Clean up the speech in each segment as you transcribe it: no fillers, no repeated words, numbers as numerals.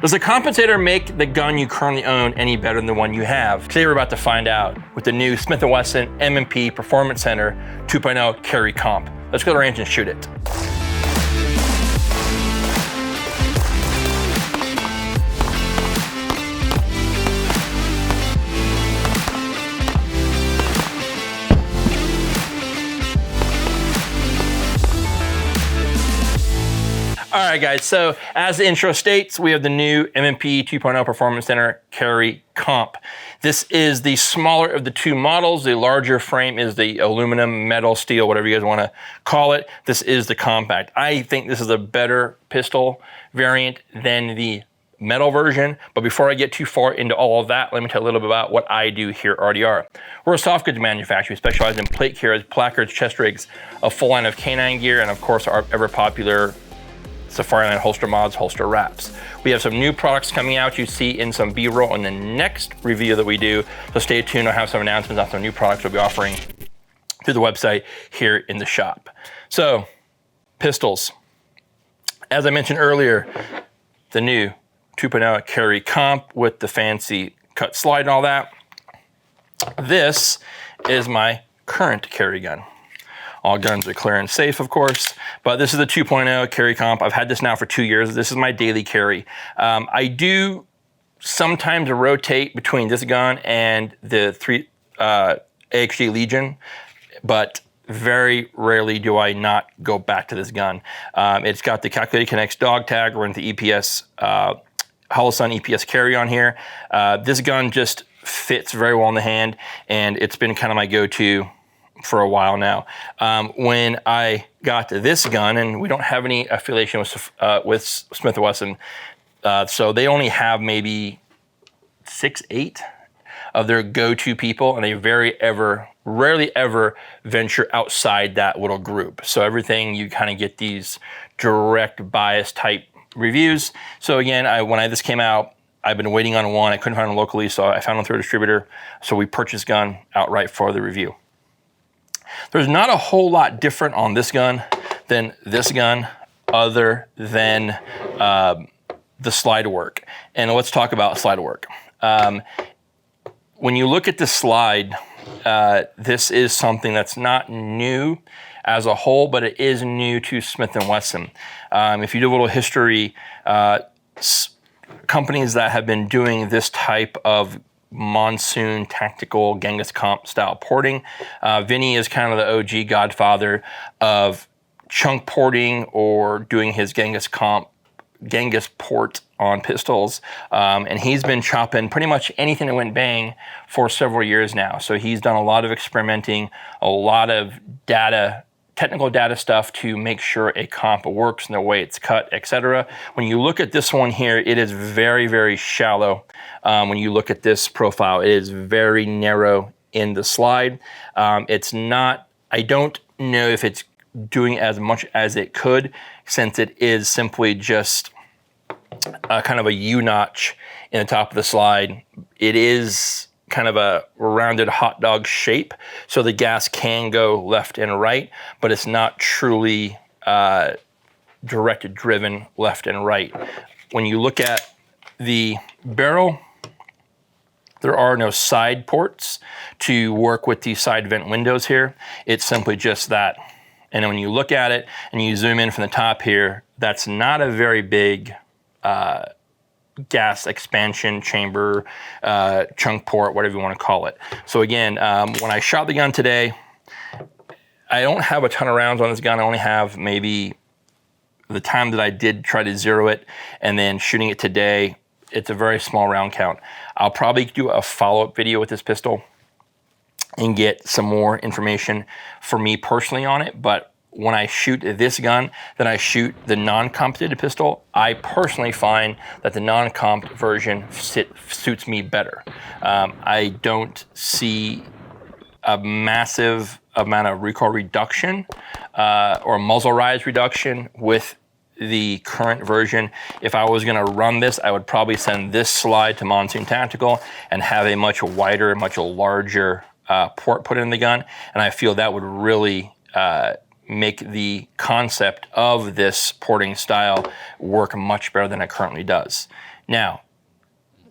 Does the compensator make the gun you currently own any better than the one you have? Today we're about to find out with the new Smith and Wesson M&P Performance Center 2.0 Carry Comp. Let's go to the range and shoot it. All right, guys, so as the intro states, we have the new M&P 2.0 Performance Center Carry Comp. This is the smaller of the two models. The larger frame is the aluminum, metal, steel, whatever you guys want to call it. This is the compact. I think this is a better pistol variant than the metal version, but before I get too far into all of that, let me tell you a little bit about what I do here at RDR. We're a soft goods manufacturer. We specialize in plate carriers, placards, chest rigs, a full line of canine gear, and of course our ever popular Safari holster mods, holster wraps. We have some new products coming out you see in some B-roll in the next review that we do, so stay tuned. I'll have some announcements on some new products we'll be offering through the website here in the shop. So, pistols. As I mentioned earlier, the new 2.0 Carry Comp with the fancy cut slide and all that. This is my current carry gun. All guns are clear and safe, of course, but this is the 2.0 Carry Comp. I've had this now for 2 years. This is my daily carry. I do sometimes rotate between this gun and the AXG Legion, but very rarely do I not go back to this gun. It's got the Calculated Connects dog tag. We're into the EPS, Holosun EPS carry on here. This gun just fits very well in the hand, and it's been kind of my go-to for a while now. When I got this gun, and we don't have any affiliation with Smith and Wesson, so they only have maybe 6, 8 of their go-to people, and they rarely ever venture outside that little group. So everything, you kind of get these direct bias type reviews. So again, when this came out, I've been waiting on one. I couldn't find one locally, so I found one through a distributor. So we purchased gun outright for the review. There's not a whole lot different on this gun than this gun other than the slide work. And let's talk about slide work. When you look at the slide, this is something that's not new as a whole, but it is new to Smith and Wesson. If you do a little history, companies that have been doing this type of monsoon tactical Genghis comp style porting. Vinny is kind of the OG godfather of chunk porting or doing his Genghis port on pistols. And he's been chopping pretty much anything that went bang for several years now. So he's done a lot of experimenting, a lot of technical data stuff to make sure a comp works in the way it's cut, etc. When you look at this one here, it is very, very shallow. When you look at this profile, it is very narrow in the slide. It's not, I don't know if it's doing as much as it could, since it is simply just kind of a U-notch in the top of the slide. It is kind of a rounded hot dog shape, so the gas can go left and right, but it's not truly directed driven left and right. When you look at the barrel, there are no side ports to work with these side vent windows here. It's simply just that. And then when you look at it and you zoom in from the top here, that's not a very big gas expansion chamber, chunk port, whatever you want to call it. So again, when I shot the gun today, I don't have a ton of rounds on this gun. I only have maybe the time that I did try to zero it, and then shooting it today, it's a very small round count. I'll probably do a follow-up video with this pistol and get some more information for me personally on it, but when I shoot this gun, then I shoot the non-competitive pistol, I personally find that the non-comp version suits me better. I don't see a massive amount of recoil reduction or muzzle rise reduction with the current version. If I was gonna run this, I would probably send this slide to Monsoon Tactical and have a much wider, much larger port put in the gun. And I feel that would really make the concept of this porting style work much better than it currently does. Now,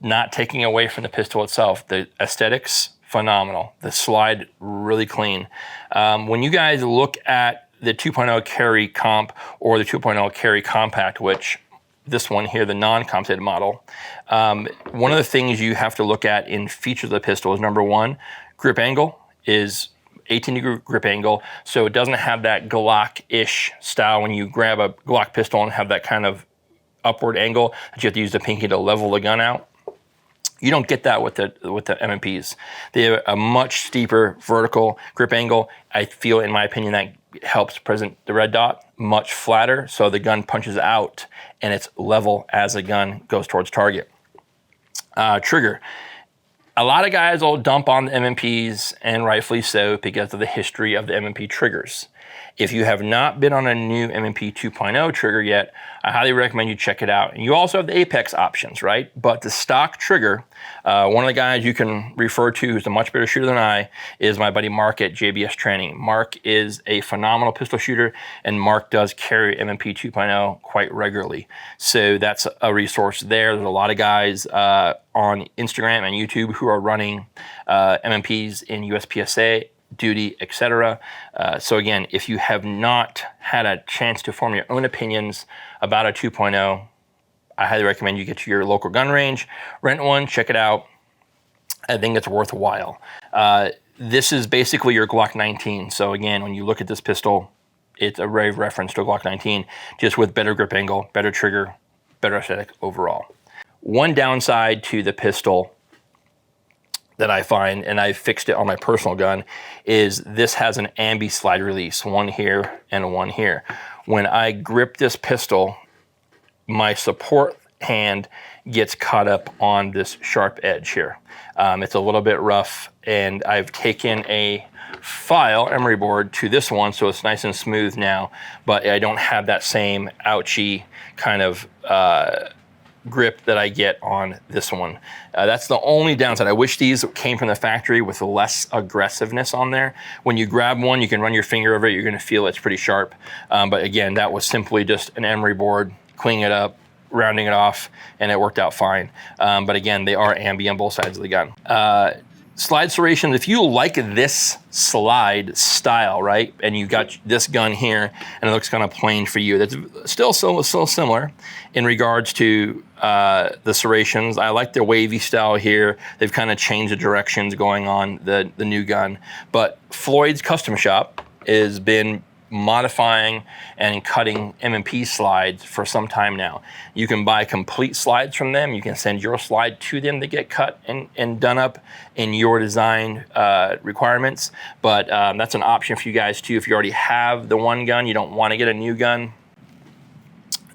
not taking away from the pistol itself, the aesthetics, phenomenal. The slide, really clean. When you guys look at the 2.0 Carry Comp or the 2.0 Carry Compact, which this one here, the non-compensated model, one of the things you have to look at in features of the pistol is, number one, grip angle is 18-degree grip angle, so it doesn't have that Glock-ish style when you grab a Glock pistol and have that kind of upward angle that you have to use the pinky to level the gun out. You don't get that with the M&Ps. They have a much steeper vertical grip angle. I feel, in my opinion, that helps present the red dot much flatter, so the gun punches out and it's level as the gun goes towards target. Trigger. A lot of guys will dump on the M&Ps, and rightfully so, because of the history of the M&P triggers. If you have not been on a new M&P 2.0 trigger yet, I highly recommend you check it out. And you also have the Apex options, right? But the stock trigger, one of the guys you can refer to who's a much better shooter than I is my buddy Mark at JBS Training. Mark is a phenomenal pistol shooter, and Mark does carry M&P 2.0 quite regularly. So that's a resource there. There's a lot of guys on Instagram and YouTube who are running M&Ps in USPSA, duty, etc. So again, if you have not had a chance to form your own opinions about a 2.0, I highly recommend you get to your local gun range, rent one, check it out. I think it's worthwhile. This is basically your Glock 19. So again, when you look at this pistol, it's a rave reference to a Glock 19, just with better grip angle, better trigger, better aesthetic overall. One downside to the pistol that I find, and I fixed it on my personal gun, is this has an ambi slide release, one here and one here. When I grip this pistol, my support hand gets caught up on this sharp edge here. It's a little bit rough, and I've taken a file emery board to this one, so it's nice and smooth now, but I don't have that same ouchy kind of grip that I get on this one. That's the only downside. I wish these came from the factory with less aggressiveness on there. When you grab one, you can run your finger over it, you're gonna feel it's pretty sharp. But again, that was simply just an emery board, cleaning it up, rounding it off, and it worked out fine. But again, they are ambi on both sides of the gun. Slide serrations, if you like this slide style, right, and you got this gun here, and it looks kind of plain for you, that's still so similar in regards to the serrations. I like their wavy style here. They've kind of changed the directions going on the new gun. But Floyd's Custom Shop has been modifying and cutting M&P slides for some time now. You can buy complete slides from them. You can send your slide to them to get cut and done up in your design requirements. But that's an option for you guys too. If you already have the one gun, you don't want to get a new gun,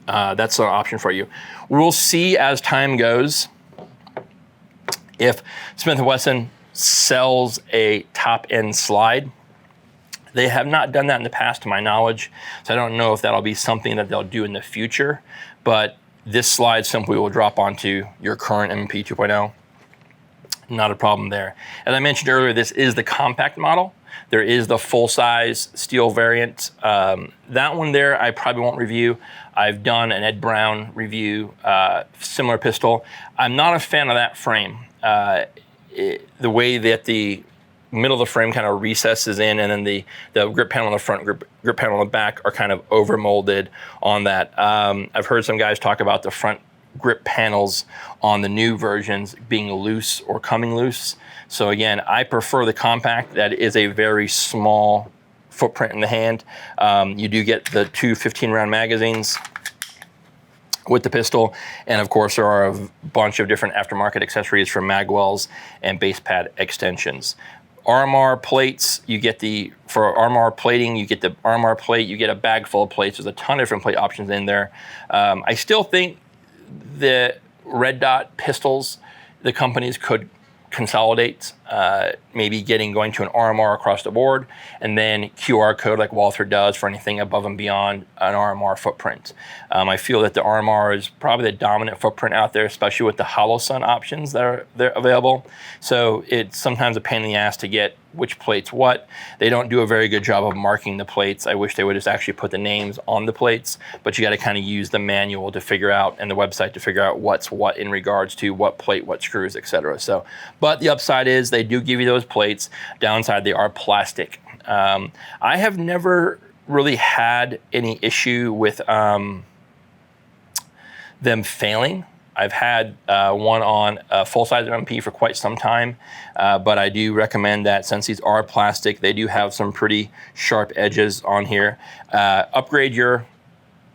that's an option for you. We'll see as time goes if Smith and Wesson sells a top-end slide. They have not done that in the past, to my knowledge, so I don't know if that'll be something that they'll do in the future, but this slide simply will drop onto your current M&P 2.0. Not a problem there. As I mentioned earlier, this is the compact model. There is the full-size steel variant. That one there I probably won't review. I've done an Ed Brown review, similar pistol. I'm not a fan of that frame. The way that the middle of the frame kind of recesses in, and then the grip panel on the front, grip panel on the back are kind of over molded on that. I've heard some guys talk about the front grip panels on the new versions being loose or coming loose. So again, I prefer the compact. That is a very small footprint in the hand. You do get the two 15-round magazines with the pistol, and of course there are a bunch of different aftermarket accessories for magwells and base pad extensions. RMR plates, you get for RMR plating, you get the RMR plate, you get a bag full of plates. There's a ton of different plate options in there. I still think the red dot pistols, the companies could consolidate, maybe going to an RMR across the board, and then QR code like Walther does for anything above and beyond an RMR footprint. I feel that the RMR is probably the dominant footprint out there, especially with the hollow sun options that are available. So it's sometimes a pain in the ass to get which plate's what. They don't do a very good job of marking the plates. I wish they would just actually put the names on the plates, but you got to kind of use the manual to figure out, and the website to figure out what's what in regards to what plate, what screws, etc. So, but the upside is they do give you those plates. Downside, they are plastic. I have never really had any issue with them failing. I've had one on a full-size MP for quite some time, but I do recommend that since these are plastic, they do have some pretty sharp edges on here. Upgrade your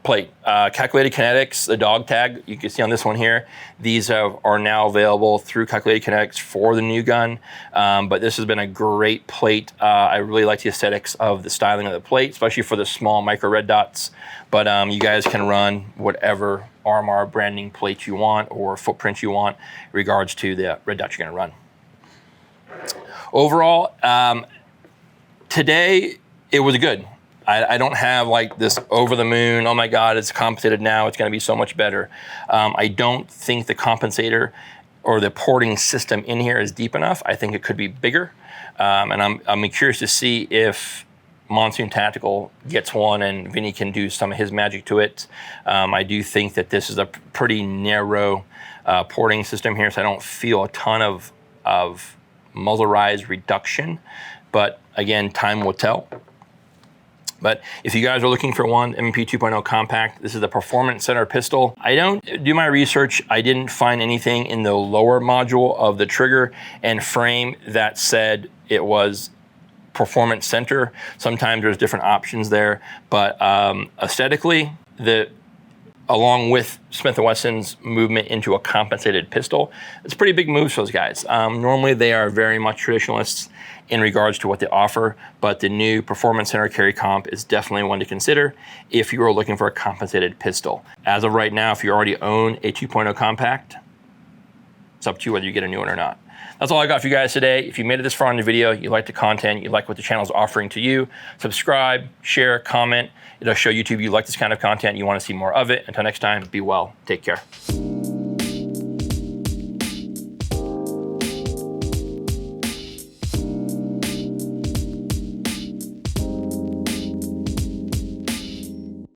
plate. Calculated Kinetics, the dog tag, you can see on this one here, these are now available through Calculated Kinetics for the new gun, but this has been a great plate. I really like the aesthetics of the styling of the plate, especially for the small micro red dots, but you guys can run whatever RMR branding plate you want or footprint you want in regards to the red dots you're gonna run. Overall, today it was good. I don't have like this over the moon, oh my God, it's compensated now, it's gonna be so much better. I don't think the compensator or the porting system in here is deep enough. I think it could be bigger. And I'm curious to see if Monsoon Tactical gets one and Vinny can do some of his magic to it. I do think that this is a pretty narrow porting system here, so I don't feel a ton of muzzle rise reduction. But again, time will tell. But if you guys are looking for one, M&P 2.0 compact, this is the Performance Center pistol. I don't do my research. I didn't find anything in the lower module of the trigger and frame that said it was Performance Center. Sometimes there's different options there, but aesthetically, along with Smith & Wesson's movement into a compensated pistol, it's a pretty big move for those guys. Normally they are very much traditionalists in regards to what they offer, but the new Performance Center Carry Comp is definitely one to consider if you are looking for a compensated pistol. As of right now, if you already own a 2.0 compact, it's up to you whether you get a new one or not. That's all I got for you guys today. If you made it this far in the video, you like the content, you like what the channel is offering to you, subscribe, share, comment. It'll show YouTube you like this kind of content, you want to see more of it. Until next time, be well, take care.